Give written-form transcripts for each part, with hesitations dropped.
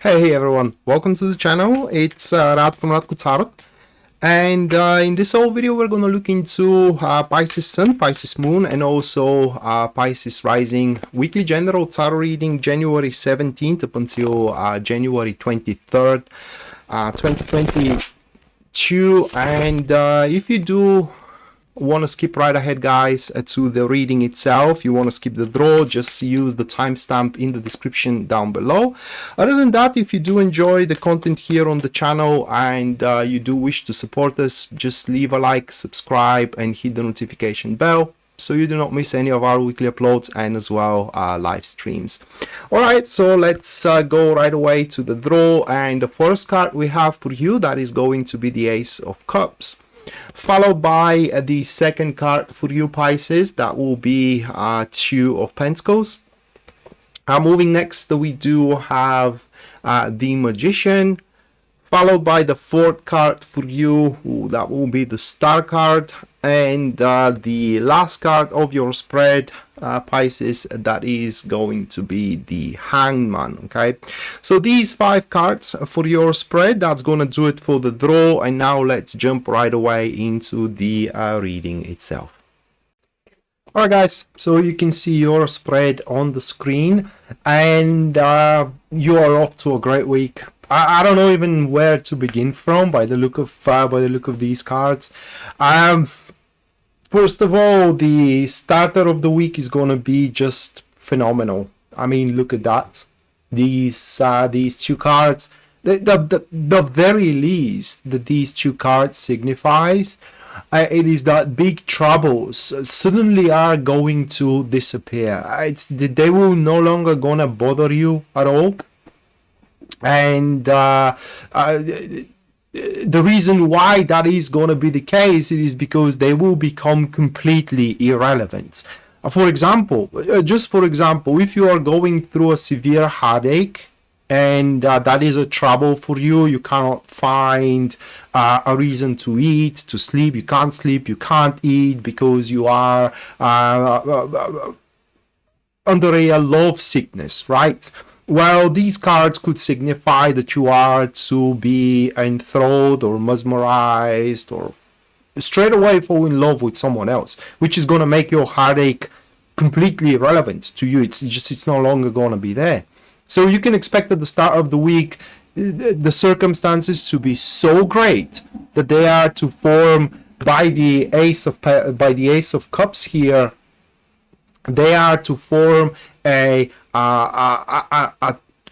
Hey everyone, welcome to the channel. It's Rad from Radko, and in this whole video we're gonna look into Pisces Sun, Pisces Moon, and also Pisces Rising weekly general tarot reading January 17th up until January 23rd, 2022. And if you do want to skip right ahead, guys, to the reading itself, you want to skip the draw, just use the timestamp in the description down below. Other than that, if you do enjoy the content here on the channel and you do wish to support us, just leave a like, subscribe, and hit the notification bell so you do not miss any of our weekly uploads and as well live streams. All right, so let's go right away to the draw, and the first card we have for you, that is going to be the Ace of Cups, followed by the second card for you, Pisces, that will be Two of Pentacles. Moving next, we do have the Magician, followed by the fourth card for you, that will be the Star card, and the last card of your spread, Pisces, that is going to be the Hangman. Okay, so these 5 cards for your spread, that's gonna do it for the draw. And now let's jump right away into the reading itself. Alright guys, so you can see your spread on the screen, and you are off to a great week. I don't know even where to begin from by the look of these cards. First of all, the starter of the week is gonna be just phenomenal. I mean, look at that. These two cards, the very least that these two cards signifies, it is that big troubles suddenly are going to disappear. They will no longer gonna bother you at all. And the reason why that is going to be the case, it is because they will become completely irrelevant. For example, if you are going through a severe headache and that is a trouble for you, you cannot find a reason to eat, to sleep, you can't eat because you are under a love sickness, right? Well, these cards could signify that you are to be enthralled or mesmerized or straight away fall in love with someone else, which is going to make your heartache completely irrelevant to you. It's no longer going to be there. So you can expect at the start of the week the circumstances to be so great that they are to form by the Ace of Cups here. They are to form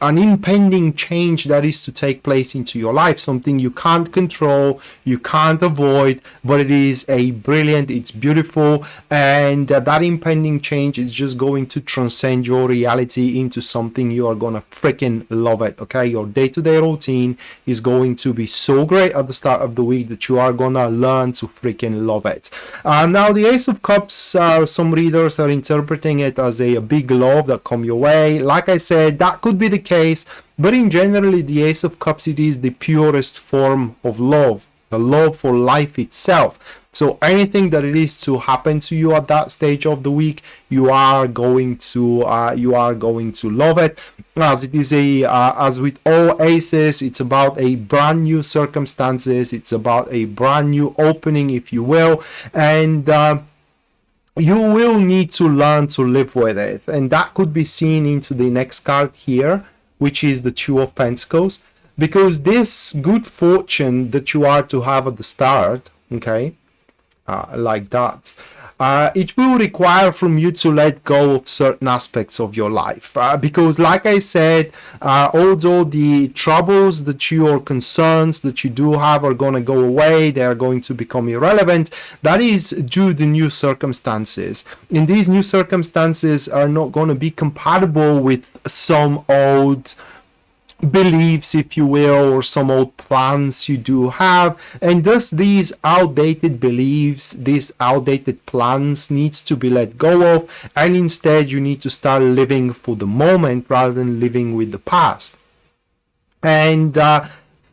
an impending change that is to take place into your life, something you can't control, you can't avoid, but it is brilliant, it's beautiful, and that impending change is just going to transcend your reality into something you are gonna freaking love it. Okay, your day-to-day routine is going to be so great at the start of the week that you are gonna learn to freaking love it. Now the Ace of Cups, some readers are interpreting it as a big love that come your way. Like I said, that could be the case, but in generally the Ace of Cups, it is the purest form of love, the love for life itself. So anything that it is to happen to you at that stage of the week, you are going to love it. As it is as with all aces, it's about a brand new circumstances, it's about a brand new opening, if you will, and you will need to learn to live with it. And that could be seen into the next card here, which is the Two of Pentacles, because this good fortune that you are to have at the start, okay, like that, it will require from you to let go of certain aspects of your life, because like I said, although the troubles that you or concerns that you do have are going to go away, they are going to become irrelevant. That is due to new circumstances, and these new circumstances are not going to be compatible with some old beliefs, if you will, or some old plans you do have, and thus these outdated beliefs, these outdated plans needs to be let go of, and instead you need to start living for the moment rather than living with the past. And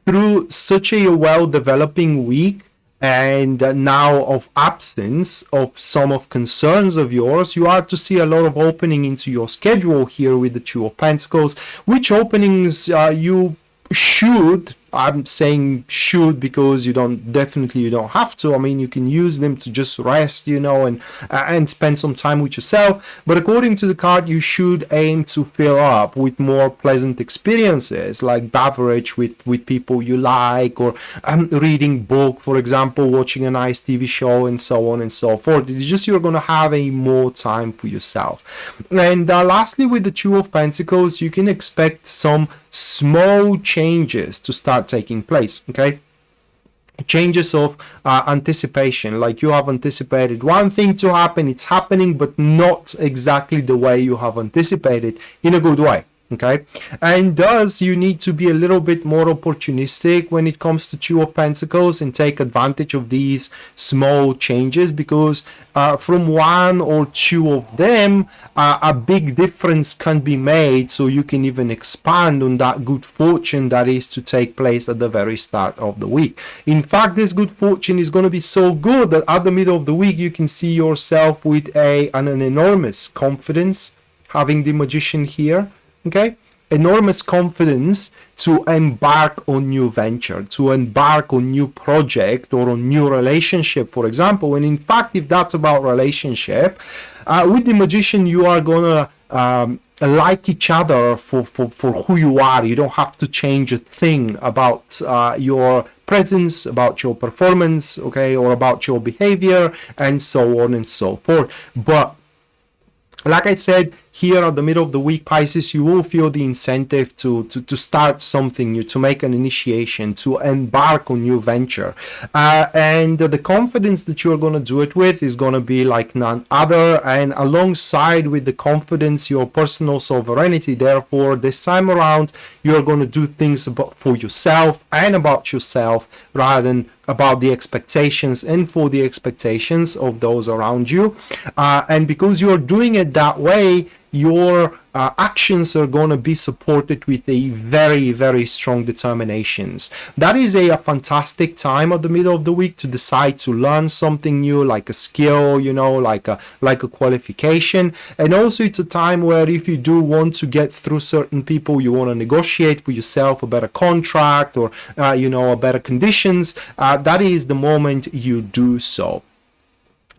through such a well developing week, and now of absence of some of concerns of yours, you are to see a lot of opening into your schedule here with the Two of Pentacles, which openings you should, I'm saying should because you don't have to. I mean, you can use them to just rest, and spend some time with yourself. But according to the card, you should aim to fill up with more pleasant experiences, like beverage with people you like, or reading book, for example, watching a nice TV show, and so on and so forth. It's just you're gonna have a more time for yourself. And lastly, with the Two of Pentacles, you can expect some small changes to start taking place. Okay, changes of anticipation, like you have anticipated one thing to happen, it's happening, but not exactly the way you have anticipated, in a good way. Okay, and thus you need to be a little bit more opportunistic when it comes to Two of Pentacles and take advantage of these small changes, because from one or two of them a big difference can be made, so you can even expand on that good fortune that is to take place at the very start of the week. In fact, this good fortune is going to be so good that at the middle of the week you can see yourself with an enormous confidence, having the Magician here. Okay, enormous confidence to embark on new venture, to embark on new project or on new relationship, for example. And in fact, if that's about relationship, with the Magician, you are gonna like each other for who you are. You don't have to change a thing about your presence, about your performance, okay, or about your behavior, and so on and so forth. But like I said, here at the middle of the week, Pisces, you will feel the incentive to start something new, to make an initiation, to embark on new venture. And the confidence that you're going to do it with is going to be like none other. And alongside with the confidence, your personal sovereignty. Therefore, this time around, you're going to do things for yourself and about yourself, rather than about the expectations and for the expectations of those around you. And because you're doing it that way, your actions are going to be supported with a very, very strong determinations. That is a fantastic time at the middle of the week to decide to learn something new, like a skill, like a qualification. And also it's a time where if you do want to get through certain people, you want to negotiate for yourself a better contract, or a better conditions, that is the moment you do so.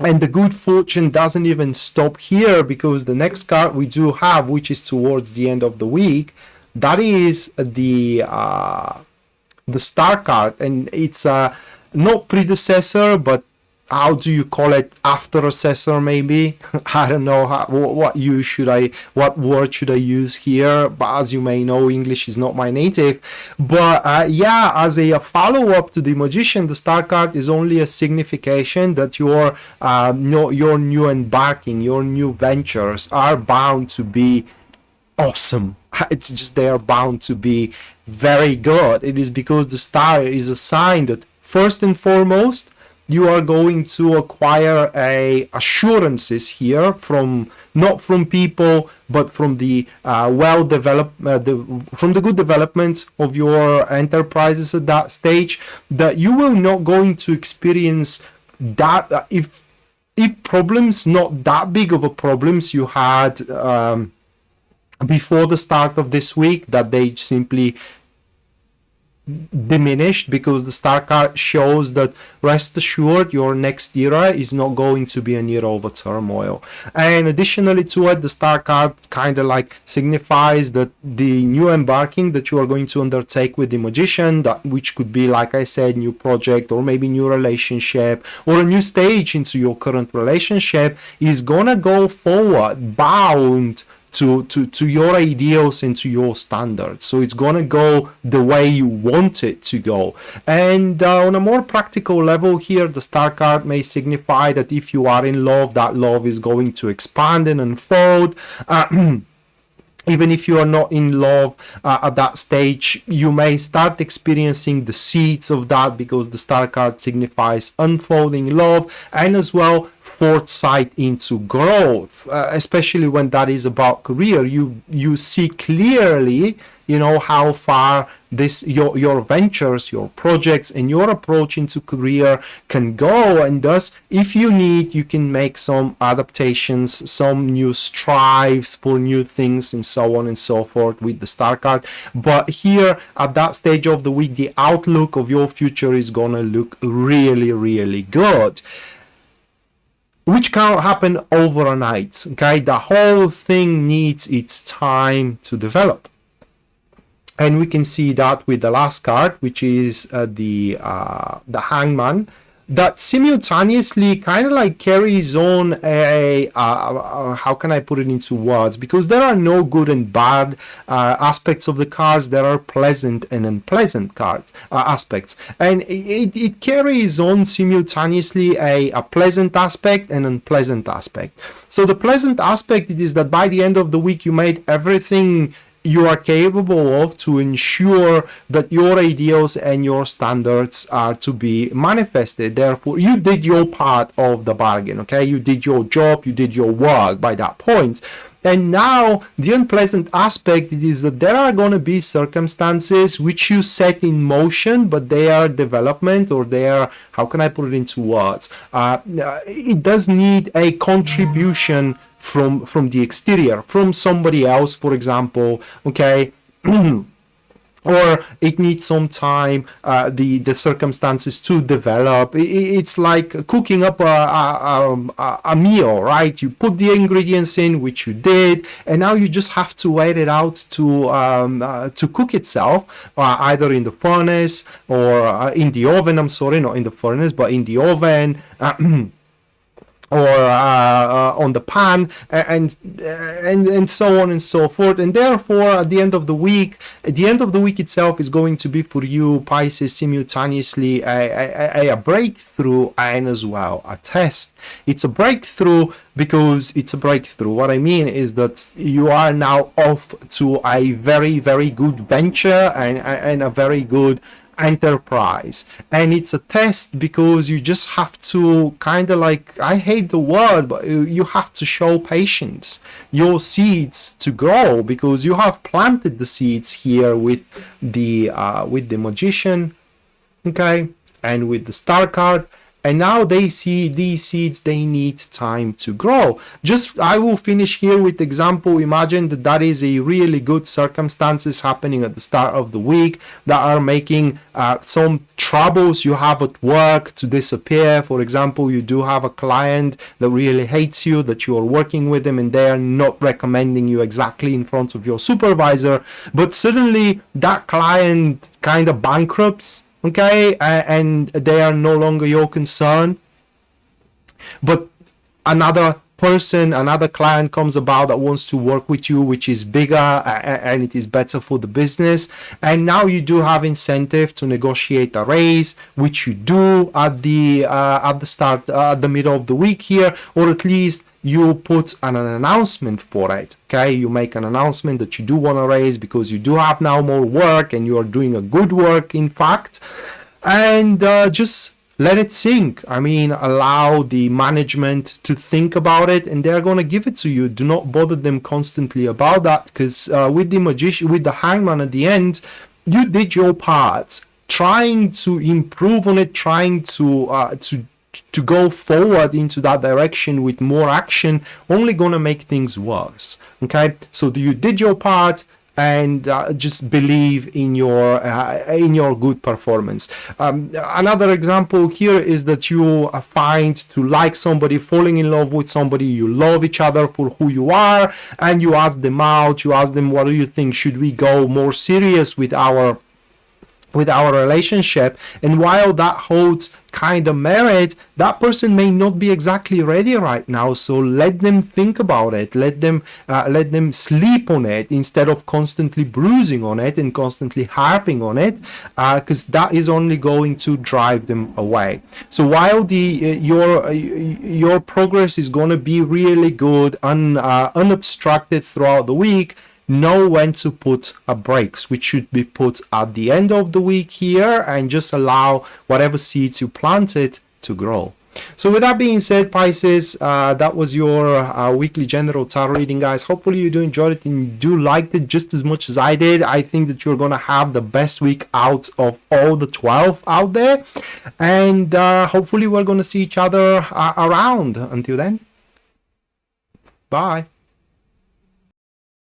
And the good fortune doesn't even stop here, because the next card we do have, which is towards the end of the week, that is the Star card, and it's not predecessor, but how do you call it, after-assessor maybe? I don't know what word should I use here, but as you may know, English is not my native. But as a follow-up to the Magician, the Star card is only a signification that your new embarking, your new ventures are bound to be awesome. It's just they are bound to be very good. It is because the Star is a sign that first and foremost, you are going to acquire assurances here not from people, but from the from the good development of your enterprises at that stage, that you will not going to experience that if problems, not that big of a problems you had before the start of this week, that they simply diminished, because the Star card shows that rest assured your next era is not going to be an era of turmoil. And additionally to it, the Star card kind of like signifies that the new embarking that you are going to undertake with the Magician, that which could be, like I said, new project, or maybe new relationship, or a new stage into your current relationship, is gonna go forward bound to your ideals and to your standards. So it's gonna go the way you want it to go. And on a more practical level here, the Star card may signify that if you are in love, that love is going to expand and unfold. Even if you are not in love at that stage, you may start experiencing the seeds of that, because the Star card signifies unfolding love, and as well foresight into growth, especially when that is about career. You see clearly, you know, how far this your ventures, your projects, and your approach into career can go, and thus if you need, you can make some adaptations, some new strives for new things, and so on and so forth with the star card. But here at that stage of the week, the outlook of your future is gonna look really, really good, which can't happen overnight. Okay, the whole thing needs its time to develop. And we can see that with the last card, which is the Hangman, that simultaneously kind of like carries on a how can I put it into words, because there are no good and bad aspects of the cards, there are pleasant and unpleasant cards aspects, and it carries on simultaneously a pleasant aspect and unpleasant aspect. So the pleasant aspect is that by the end of the week you made everything you are capable of to ensure that your ideals and your standards are to be manifested. Therefore, you did your part of the bargain, okay? You did your job, you did your work by that point. And now the unpleasant aspect is that there are going to be circumstances which you set in motion, but they are development, or they are, how can I put it into words? It does need a contribution from the exterior, from somebody else, for example, okay? Or it needs some time, the circumstances to develop. It's like cooking up a meal, right? You put the ingredients in, which you did, and now you just have to wait it out to cook itself, either in the furnace or in the oven. I'm sorry, not in the furnace, but in the oven. Or on the pan, and so on and so forth. And therefore, at the end of the week itself is going to be for you, Pisces, simultaneously a breakthrough and as well a test. It's a breakthrough because it's a breakthrough. What I mean is that you are now off to a very, very good venture and a very good enterprise, and it's a test because you just have to kind of like, I hate the word, but you have to show patience, your seeds to grow, because you have planted the seeds here with the Magician, okay, and with the Star card. And now they see these seeds, they need time to grow. I will finish here with example. Imagine that is a really good circumstances happening at the start of the week that are making some troubles you have at work to disappear. For example, you do have a client that really hates you, that you are working with them, and they are not recommending you exactly in front of your supervisor. But suddenly that client kind of bankrupts, okay, and they are no longer your concern, but another client comes about that wants to work with you, which is bigger and it is better for the business, and now you do have incentive to negotiate a raise, which you do at the start, at the middle of the week here, or at least you put an announcement for it, okay? You make an announcement that you do want to raise because you do have now more work and you are doing a good work, in fact, and just let it sink. I mean, allow the management to think about it, and they're going to give it to you. Do not bother them constantly about that, because with the Hangman at the end, you did your part, trying to improve on it, trying to go forward into that direction with more action, only gonna make things worse, okay? So you did your part, and just believe in your good performance. Another example here is that you find to like somebody, falling in love with somebody, you love each other for who you are, and you ask them out, you ask them, what do you think, should we go more serious with our relationship? And while that holds kind of merit, that person may not be exactly ready right now, so let them think about it, let them sleep on it instead of constantly bruising on it and constantly harping on it, because that is only going to drive them away. So while your progress is going to be really good, unobstructed throughout the week, know when to put brakes, which should be put at the end of the week here, and just allow whatever seeds you planted to grow. So with that being said, Pisces, that was your weekly general tarot reading, guys. Hopefully you do enjoy it and you do liked it just as much as I did. I think that you're gonna have the best week out of all the 12 out there, and hopefully we're gonna see each other around. Until then, bye.